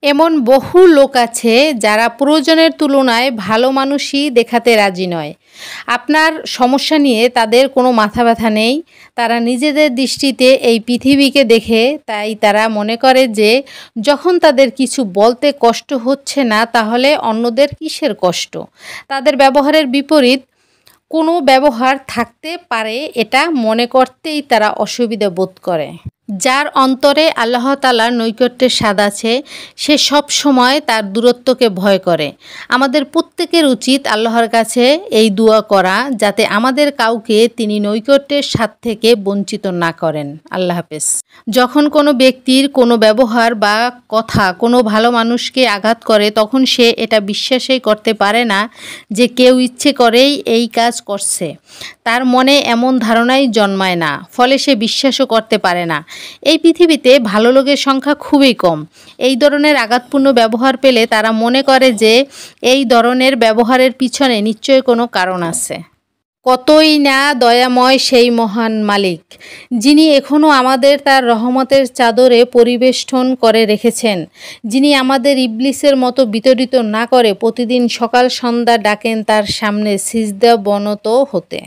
এমন বহু লোক আছে যারা প্রয়োজনের তুলনায় ভালো মানুষই দেখাতে রাজি নয়। আপনার সমস্যা নিয়ে তাদের কোনো মাথা ব্যথা নেই। তারা নিজেদের দৃষ্টিতে এই পৃথিবীকে দেখে, তাই তারা মনে করে যে যখন তাদের কিছু বলতে কষ্ট হচ্ছে না, তাহলে অন্যদের কিসের কষ্ট। তাদের ব্যবহারের বিপরীত কোনো ব্যবহার থাকতে পারে এটা মনে করতেই তারা অসুবিধা বোধ করে। যার অন্তরে আল্লাহ তাআলার নৈকট্যের স্বাদ আছে, সে সব সময় তার দূরত্বকে ভয় করে। আমাদের প্রত্যেকের উচিত আল্লাহর কাছে এই দোয়া করা, যাতে আমাদের কাউকে তিনি নৈকট্যের স্বাদ থেকে বঞ্চিত না করেন। আল্লাহ হাফেজ। যখন কোনো ব্যক্তির কোনো ব্যবহার বা কথা কোনো ভালো মানুষকে আঘাত করে, তখন সে এটা বিশ্বাসই করতে পারে না যে কেউ ইচ্ছে করেই এই কাজ করছে। তার মনে এমন ধারণাই জন্মায় না, ফলে সে বিশ্বাসও করতে পারে না। এই পৃথিবীতে ভালো লোকের সংখ্যা খুবই কম। এই ধরনের আঘাতপূর্ণ ব্যবহার পেলে তারা মনে করে যে এই ধরনের ব্যবহারের পিছনে নিশ্চয়ই কোনো কারণ আছে। কতই না দয়াময় সেই মহান মালিক, যিনি এখনও আমাদের তার রহমতের চাদরে পরিবেষ্টন করে রেখেছেন, যিনি আমাদের ইবলিসের মতো বিতরিত না করে প্রতিদিন সকাল সন্ধ্যা ডাকেন তার সামনে সিজদাবনত হতে।